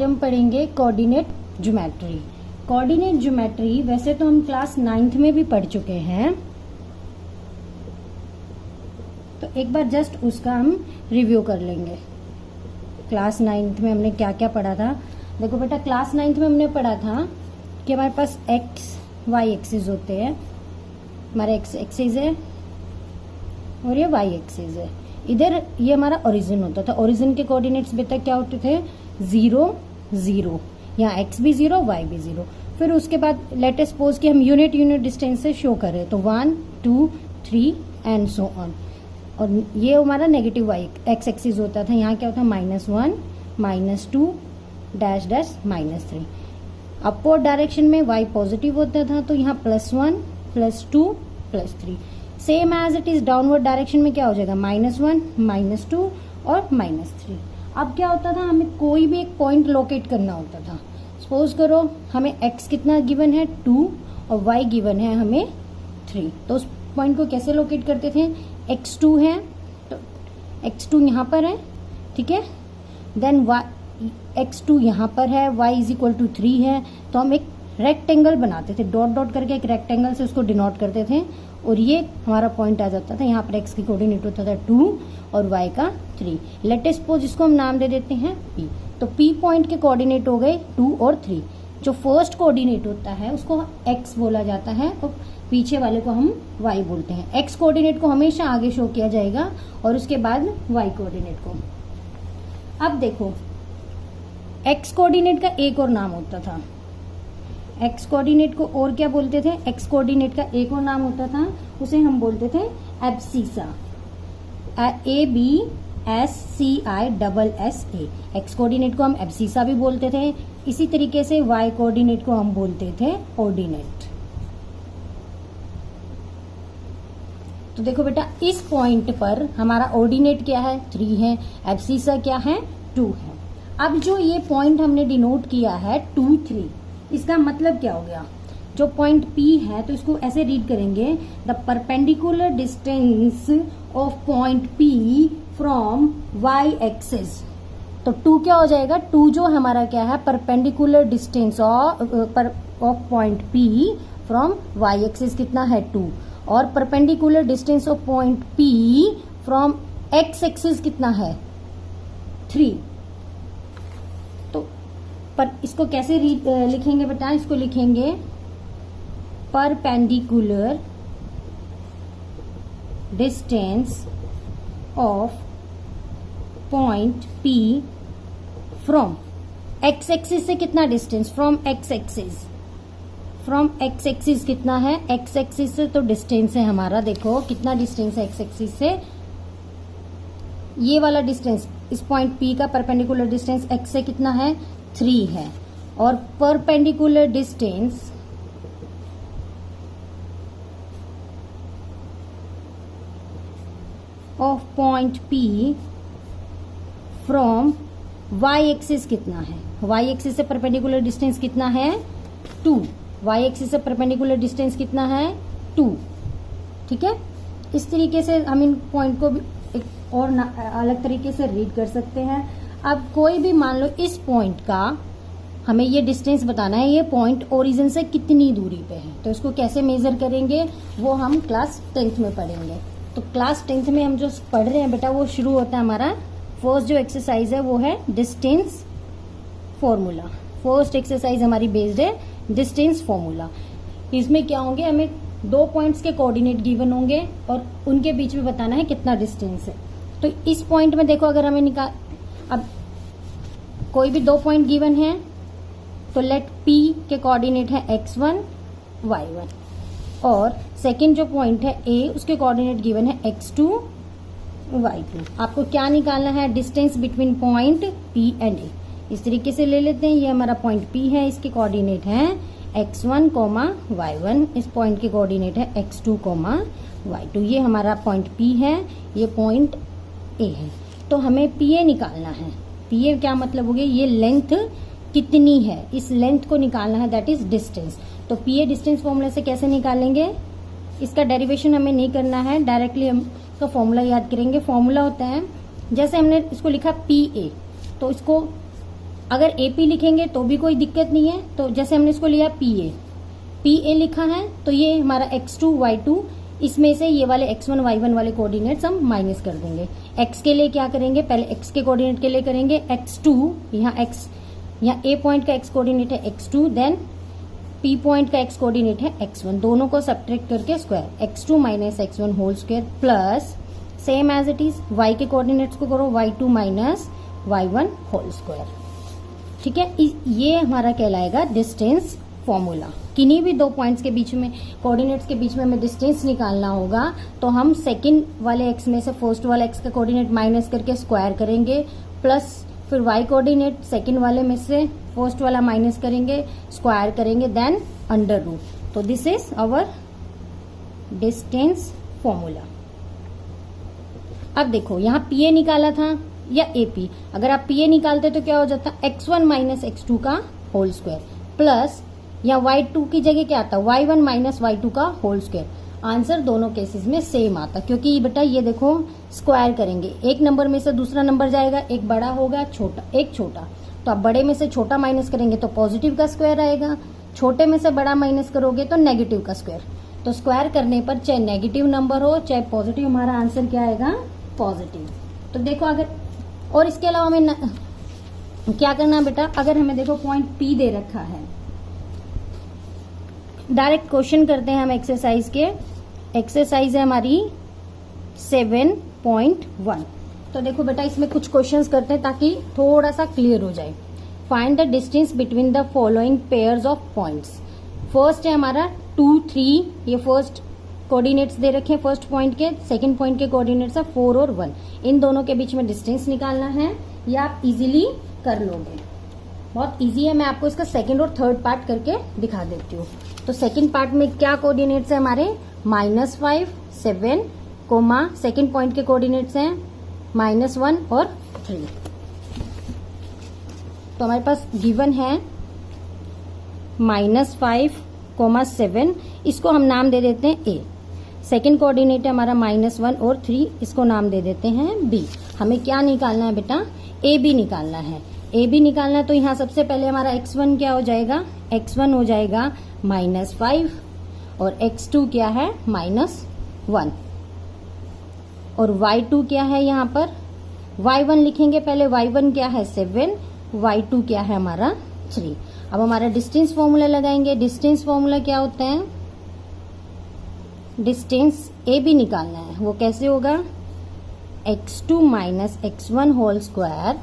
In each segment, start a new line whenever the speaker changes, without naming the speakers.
हम पढ़ेंगे coordinate geometry. Coordinate geometry वैसे तो हम क्लास 9th में भी पढ़ चुके हैं, तो एक बार जस्ट उसका हम रिव्यू कर लेंगे। क्लास 9th में हमने क्या क्या पढ़ा था। देखो बेटा, क्लास 9th में हमने पढ़ा था कि हमारे पास एक्स वाई एक्सिस होते हैं। हमारा एक्स एक्सिस है और ये वाई एक्सिस है। इधर ये हमारा ओरिजिन होता था। ओरिजिन के कोऑर्डिनेट्स बेटा क्या होते थे? 0 0, यहाँ एक्स भी 0 वाई भी 0। फिर उसके बाद लेट अस सपोज कि हम यूनिट डिस्टेंस से शो करें, तो 1 2 3 एंड सो ऑन। और ये हमारा नेगेटिव वाई एक्स एक्सिस होता था। यहाँ क्या होता है? -1 -2 डैश डैश -3। अपवर्ड डायरेक्शन में y पॉजिटिव होता था, तो यहाँ +1 +2 +3। Same as it is downward direction में क्या हो जाएगा? -1 -2 और -3। अब क्या होता था? हमें कोई भी एक पॉइंट लोकेट करना होता था। सपोज करो हमें x कितना गिवन है 2 और y गिवन है हमें 3, तो उस पॉइंट को कैसे लोकेट करते थे? x2 है तो x2 यहाँ पर है, ठीक है। देन x2 यहाँ पर है, y = 3 है, तो हम एक रेक्टेंगल बनाते थे, डॉट डॉट करके एक रेक्टेंगल से उसको डिनोट करते थे, और ये हमारा पॉइंट आ जाता था। यहाँ पर x की कोऑर्डिनेट होता था 2 और y का 3। लेट अस सपोज इसको हम नाम दे देते हैं P। तो P पॉइंट के कोऑर्डिनेट हो गए 2 और 3। जो फर्स्ट कोऑर्डिनेट होता है उसको x बोला जाता है और पीछे वाले को हम y बोलते हैं। x कोऑर्डिनेट को हमेशा आगे शो किया जाएगा और उसके बाद y कोऑर्डिनेट को। अब देखो, x कोऑर्डिनेट का एक और नाम होता था। x कोऑर्डिनेट को और क्या बोलते थे? x कोऑर्डिनेट का एक और नाम होता था, उसे हम बोलते थे एब्सिसा। ABSCISSA। x कोऑर्डिनेट को हम एब्सिसा भी बोलते थे। इसी तरीके से y कोऑर्डिनेट को हम बोलते थे ऑर्डिनेट। तो देखो बेटा, इस पॉइंट पर हमारा ऑर्डिनेट क्या है? 3 है। एब्सिसा क्या है? 2 है। अब जो ये पॉइंट हमने डिनोट किया है 2 3, इसका मतलब क्या हो गया? जो पॉइंट P है तो इसको ऐसे रीड करेंगे, the perpendicular distance of point P from y axis. तो 2 क्या हो जाएगा? 2 जो हमारा क्या है? Perpendicular distance of point P from y axis कितना है? 2। और perpendicular distance of point P from x axis कितना है? 3। तो पर इसको कैसे लिखेंगे बेटा? इसको लिखेंगे perpendicular distance of point P from x axis से कितना distance? From x axis. From x axis कितना है? x एक्सिस से तो डिस्टेंस है हमारा, देखो कितना डिस्टेंस है x एक्सिस से। ये वाला डिस्टेंस, इस पॉइंट P का परपेंडिकुलर डिस्टेंस x से कितना है? 3 है। और perpendicular distance of point P from y axis कितना है? y एक्सिस से परपेंडिकुलर डिस्टेंस कितना है? 2। y एक्सिस से परपेंडिकुलर डिस्टेंस कितना है? 2। ठीक है। इस तरीके से हम इन पॉइंट को भी एक और अलग तरीके से रीड कर सकते हैं। अब कोई भी मान लो इस पॉइंट का हमें ये डिस्टेंस बताना है, ये पॉइंट ओरिजिन से कितनी दूरी पे है, तो इसको कैसे मेजर करेंगे वो हम क्लास 10th में पढ़ेंगे। तो क्लास 10th में हम जो पढ़ रहे हैं बेटा, वो शुरू होता है हमारा फर्स्ट जो एक्सरसाइज है वो है डिस्टेंस फॉर्मूला। फर्स्ट एक्सरसाइज हमारी बेस्ड है डिस्टेंस फॉर्मूला। इसमें क्या होंगे? हमें 2 पॉइंट्स के कोऑर्डिनेट गिवन होंगे और उनके बीच में बताना है कितना डिस्टेंस है। तो इस पॉइंट में देखो, अगर हमें अब कोई भी 2 पॉइंट गिवन है तो लेट P के कोऑर्डिनेट है x1 y1, और सेकंड जो पॉइंट है A, उसके कोऑर्डिनेट गिवन है x2 y2। आपको क्या निकालना है? Distance between point P and A। इस तरीके से ले लेते हैं, ये हमारा पॉइंट P है, इसके कोऑर्डिनेट हैं x1, y1। इस पॉइंट के कोऑर्डिनेट है x2, y2। ये हमारा पॉइंट P है, ये पॉइंट A है। तो हमें PA निकालना है। PA क्या मतलब हो गया? ये लेंथ कितनी है, इस लेंथ को निकालना है, दैट इज डिस्टेंस। तो PA डिस्टेंस फॉर्मूला से कैसे निकालेंगे? इसका डेरिवेशन हमें नहीं करना है, डायरेक्टली हम इसका फॉर्मूला याद करेंगे। फॉर्मूला होता है, जैसे हमने इसको लिखा PA, तो इसको अगर AP लिखेंगे तो भी कोई दिक्कत नहीं है। तो जैसे हमने इसको लिया PA लिखा है, तो ये हमारा x2 y2, इसमें से ये वाले x1 y1 वाले कोऑर्डिनेट्स हम माइनस कर देंगे। x के लिए क्या करेंगे, पहले x के कोऑर्डिनेट के लिए करेंगे x2, यहाँ A पॉइंट का x कोऑर्डिनेट है x2, देन P पॉइंट का x कोऑर्डिनेट है x1, दोनों को सब्ट्रैक्ट करके square x2 minus x1 whole square plus same as it is y के कोऑर्डिनेट्स को करो y2 minus y1 whole square. ठीक है, ये हमारा कहलाएगा डिस्टेंस फॉर्मूला। किन्हीं भी दो पॉइंट्स के बीच में, कोऑर्डिनेट्स के बीच में हमें डिस्टेंस निकालना होगा तो हम सेकंड वाले x में से फर्स्ट वाला x का कोऑर्डिनेट माइनस करके स्क्वायर करेंगे, प्लस फिर y कोऑर्डिनेट सेकंड वाले में से फर्स्ट वाला माइनस करेंगे, स्क्वायर करेंगे, देन अंडर रूट। तो this is our distance formula. अब देखो यहाँ PA निकाला था या AP, अगर आप PA निकालते तो क्या हो जाता, x1 माइनस x2 का होल स्क्वायर प्लस या y2 की जगह क्या आता, y1 माइनस y2 का होल स्क्वायर। आंसर दोनों केसेस में सेम आता, क्योंकि बेटा ये देखो स्क्वायर करेंगे, एक नंबर में से दूसरा नंबर जाएगा, एक बड़ा होगा छोटा, एक छोटा, तो आप बड़े में से छोटा माइनस करेंगे तो पॉजिटिव का स्क्वायर आएगा, छोटे में से बड़ा माइनस करोगे तो नेगेटिव का स्क्वायर। तो स्क्वायर करने पर चाहे नेगेटिव नंबर हो चाहे पॉजिटिव, हमारा आंसर क्या आएगा, पॉजिटिव। तो देखो अगर, और इसके अलावा हमें क्या करना बेटा, अगर हमें देखो पॉइंट P दे रखा है, डायरेक्ट क्वेश्चन करते हैं हम एक्सरसाइज के। एक्सरसाइज है हमारी 7.1। तो देखो बेटा इसमें कुछ क्वेश्चंस करते हैं ताकि थोड़ा सा क्लियर हो जाए। Find the distance between the following pairs of points. First है हमारा 2, 3, ये फर्स्ट कोऑर्डिनेट्स दे रखे हैं फर्स्ट पॉइंट के, सेकंड पॉइंट के कोऑर्डिनेट्स है 4 और 1। इन दोनों के बीच में डिस्टेंस निकालना है, ये आप इजीली कर लोगे, बहुत इजी है। मैं आपको इसका सेकंड और थर्ड पार्ट करके दिखा देती हूँ। तो सेकंड पार्ट में क्या कोऑर्डिनेट्स है हमारे, -5, 7, सेकंड पॉइंट के कोऑर्डिनेट्स हैं -1 और 3। तो हमारे पास गिवन है -5, 7, इसको हम नाम दे देते हैं A। सेकंड कोऑर्डिनेट है हमारा -1 और 3, इसको नाम दे देते हैं B। हमें क्या निकालना है बेटा, AB निकालना है। AB निकालना है तो यहाँ सबसे पहले हमारा x1 क्या हो जाएगा, x1 हो जाएगा -5 और x2 क्या है -1 और y2 क्या है, यहाँ पर y1 लिखेंगे पहले, y1 क्या है 7, y2 क्या है हमारा 3। अब हमारा डिस्टेंस फॉर्मूला लगाएंगे। डिस्टेंस फॉर्मूला क्या होता है, डिस्टेंस AB निकालना है, वो कैसे होगा, x2 minus x1 whole square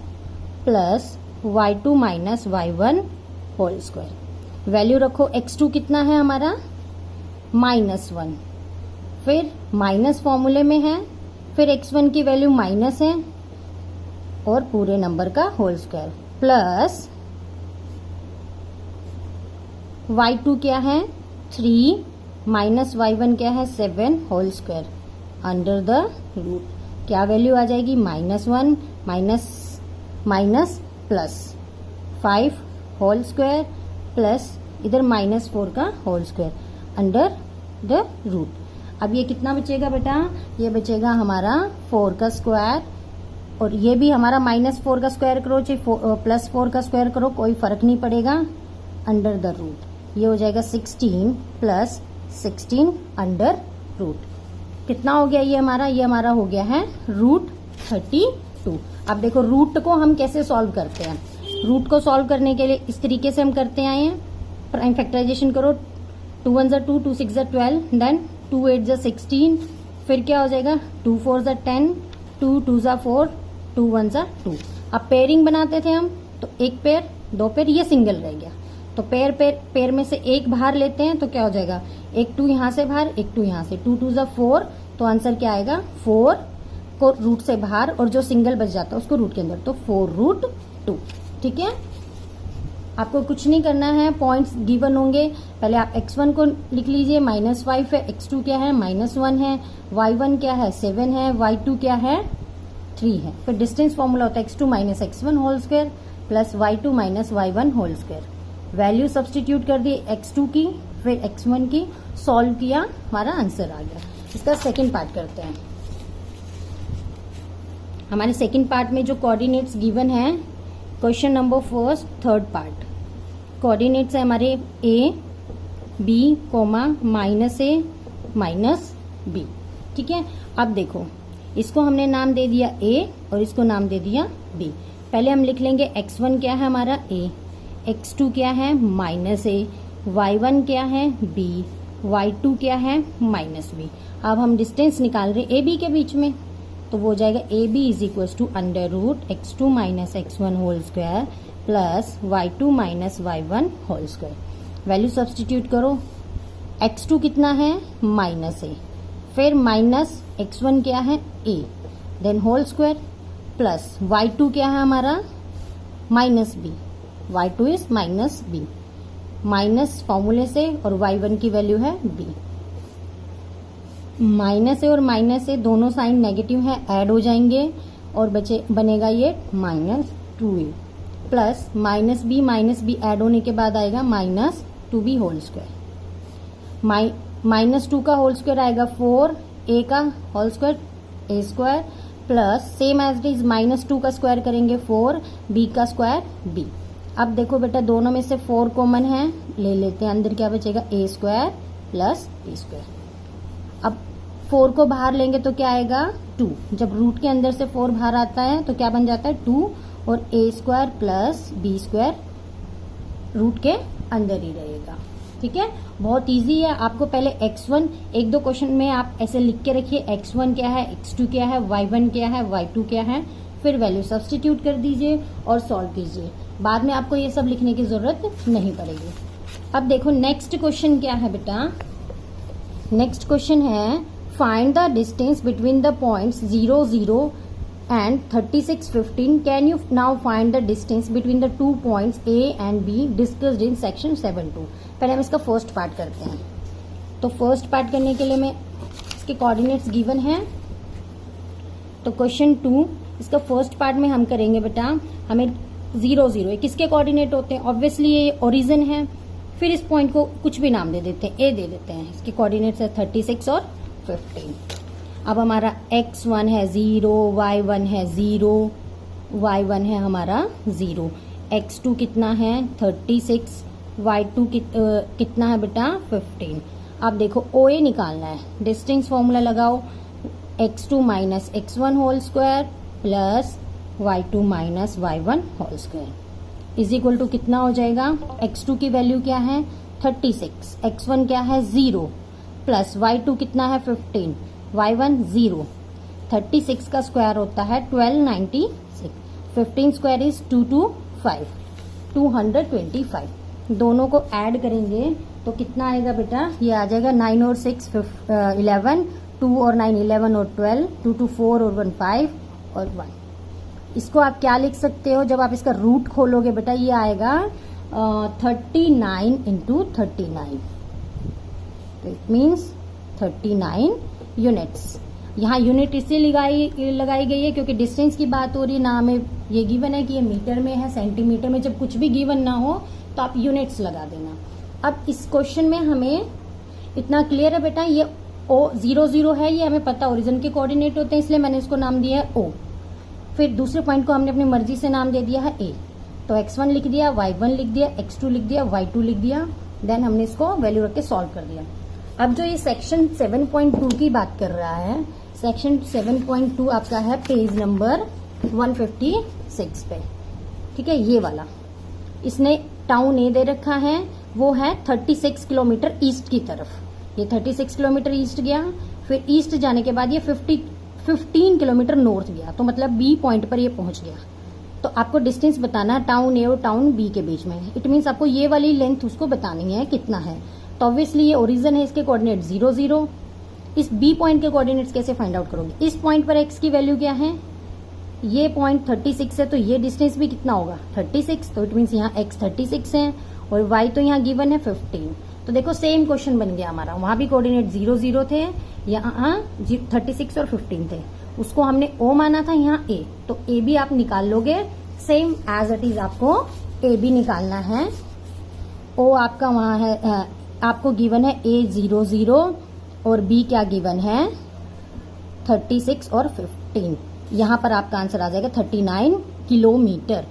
plus y2 minus y1 whole square. Value रखो, x2 कितना है हमारा -1, फिर माइनस फॉर्मूले में है, फिर x1 की वैल्यू माइनस है और पूरे नंबर का होल स्क्वायर प्लस y2 क्या है 3 माइनस y1 क्या है 7 whole square under the root. क्या वैल्यू आ जाएगी, -1 minus plus 5 whole square plus इधर -4 का whole square under the root. अब ये कितना बचेगा बेटा, ये बचेगा हमारा 4 का स्क्वायर, और ये भी हमारा -4 का स्क्वायर करो चाहे +4 का स्क्वायर करो, कोई फर्क नहीं पड़ेगा, अंडर द रूट। ये हो जाएगा 16 प्लस 16 अंडर रूट। कितना हो गया ये हमारा हो गया है √32। अब देखो रूट को हम कैसे सॉल्व करते हैं। रूट को सॉल्व करने के लिए इस तरीके से हम करते आए हैं, प्राइम फैक्टराइजेशन करो, 2 1 2, 2 6 12, देन 2 8 16, फिर क्या हो जाएगा 2 4 10, 2 2 4, 2 1 2। अब पेयरिंग बनाते थे हम, तो एक पेयर, दो पेयर, ये सिंगल रह गया, तो पेयर में से एक बाहर लेते हैं तो क्या हो जाएगा, एक 2 यहां से बाहर, एक 2 यहां से, 2 2 4, तो आंसर क्या आएगा 4 को रूट से बाहर और जो सिंगल बच जाता है उसको रूट के अंदर, तो 4√2। ठीक है, आपको कुछ नहीं करना है, पॉइंट्स गिवन होंगे, पहले आप x1 को लिख लीजिए, -5 है, x2 क्या है -1 है, y1 क्या है 7 है, y2 क्या है 3 है। फिर डिस्टेंस फॉर्मूला होता है x2 minus x1 whole square plus y2 minus y1 whole square. Value substitute कर दी x2 की, फिर x1 की, सॉल्व किया, हमारा आंसर आ गया। इसका सेकंड पार्ट करते हैं। हमारे सेकंड पार्ट में जो कोऑर्डिनेट्स गिवन है question number first third part, coordinates है हमारे A B comma -a -b। ठीक है, अब देखो इसको हमने नाम दे दिया a और इसको नाम दे दिया b। पहले हम लिख लेंगे x1 क्या है हमारा a, x2 क्या है -a, y1 क्या है b, y2 क्या है -b। अब हम डिस्टेंस निकाल रहे a b के बीच में, तो वो हो जाएगा A B is equal to √x2 - x1 whole square plus y2 - y1 whole square. Value substitute करो, x2 कितना है -a, फिर -x1 क्या है a, then whole square plus y2 क्या है हमारा -b, y2 is -b, minus फॉर्मूले से और y1 की वैल्यू है b। माइनस ए और माइनस ए दोनों साइन नेगेटिव है, ऐड हो जाएंगे और बनेगा ये -2a प्लस -b ऐड होने के बाद आएगा -2b होल स्क्वायर। -2 का होल स्क्वायर आएगा 4, a का whole square a square plus same as it is -2 का स्क्वायर करेंगे 4, b का स्क्वायर b। अब देखो बेटा दोनों में से 4 कॉमन है, ले लेते हैं, अंदर क्या बचेगा a square plus b square. अब 4 को बाहर लेंगे तो क्या आएगा 2, जब रूट के अंदर से 4 बाहर आता है तो क्या बन जाता है 2, और a square plus b square root के अंदर ही रहेगा। ठीक है, बहुत इजी है। आपको पहले x1 एक दो क्वेश्चन में आप ऐसे लिख के रखिए, x1 क्या है, x2 क्या है, y1 क्या है, y2 क्या है, फिर वैल्यू सब्सटीट्यूट कर दीजिए और सॉल्व कीजिए। बाद में आपको ये सब लिखने की जरूरत नहीं पड़ेगी। अब देखो नेक्स्ट क्वेश्चन क्या है बेटा, नेक्स्ट क्वेश्चन है find the distance between the points 0, 0 and 36, 15. Can you now find the distance between the 2 points A and B discussed in section 7.2. पहले हम इसका फर्स्ट पार्ट करते हैं। तो फर्स्ट पार्ट करने के लिए मैं इसके कोऑर्डिनेट्स गिवन हैं, तो क्वेश्चन 2 इसका फर्स्ट पार्ट में हम करेंगे बेटा, हमें 0, 0 किसके कोऑर्डिनेट होते हैं, ऑब्वियसली ये ओरिजिन है, फिर इस पॉइंट को कुछ भी नाम दे देते हैं, ए दे देते हैं, इसके कोऑर्डिनेट्स है 36 और 15। अब हमारा x1 है 0, y1 है 0, y1 है हमारा 0, x2 कितना है 36, y2 कितना है बेटा 15। अब देखो OA निकालना है, डिस्टेंस फॉर्मूला लगाओ, x2 - x1 whole square plus y2 - y1 whole square is equal to कितना हो जाएगा, x2 की वैल्यू क्या है 36, x1 क्या है 0 प्लस y2 कितना है 15, y1 0, 36 का स्क्वायर होता है 1296, 15 स्क्वायर इज 225, 225। दोनों को ऐड करेंगे तो कितना आएगा बेटा, ये आ जाएगा 9 और 6 11, 2 और 9 11 और 12, 2 2 4 और 1 5 और 1। इसको आप क्या लिख सकते हो, जब आप इसका रूट खोलोगे बेटा ये आएगा 39 इंटू 39, तो इट मीन्स 39 यूनिट्स। यहाँ यूनिट इससे लगाई गई है क्योंकि डिस्टेंस की बात हो रही है, ना हमें ये गिवन है कि ये मीटर में है, सेंटीमीटर में, जब कुछ भी गिवन ना हो तो आप यूनिट्स लगा देना। अब इस क्वेश्चन में हमें इतना क्लियर है बेटा, ये O 0, 0 है, ये हमें पता ओरिजिन के कोऑर्डिनेट होते हैं, इसलिए मैंने इसको नाम दिया है O। फिर दूसरे पॉइंट को हमने अपनी मर्जी से नाम दे दिया है A, तो x1 लिख दिया, y1 लिख दिया, x2 लिख दिया, y2 लिख दिया, देन हमने इसको वैल्यू रख के सॉल्व कर दिया। अब जो ये सेक्शन 7.2 की बात कर रहा है, सेक्शन 7.2 आपका है पेज नंबर 156 पे। ठीक है, ये वाला इसने टाउन ए दे रखा है, वो है 36 किलोमीटर ईस्ट की तरफ, ये 36 किलोमीटर ईस्ट गया, फिर ईस्ट जाने के बाद ये 15 किलोमीटर नॉर्थ गया, तो मतलब बी पॉइंट पर ये पहुंच गया। तो आपको डिस्टेंस बताना है टाउन ए और टाउन बी के बीच में, इट मीन्स आपको ये वाली लेंथ उसको बतानी है कितना है। तो ऑब्वियसली ये ओरिजिन है, इसके कोऑर्डिनेट 0, 0। इस बी पॉइंट के कोऑर्डिनेट्स कैसे फाइंड आउट करोगे, इस पॉइंट पर एक्स की वैल्यू क्या है, ये पॉइंट 36 है, तो ये डिस्टेंस भी कितना होगा 36, तो इट मीन्स यहाँ एक्स 36 है और वाई तो यहाँ गिवन है 15। तो देखो सेम क्वेश्चन बन गया हमारा, वहां भी कोऑर्डिनेट 0, 0 थे, यहाँ 36 और 15 थे, उसको हमने O माना था, यहाँ A, तो A भी आप निकाल लोगे सेम एज इट इज, आपको A भी निकालना है। O आपका वहां है, आपको गिवन है A 0, 0 और B क्या गिवन है 36 और 15, यहाँ पर आपका आंसर आ जाएगा 39 किलोमीटर।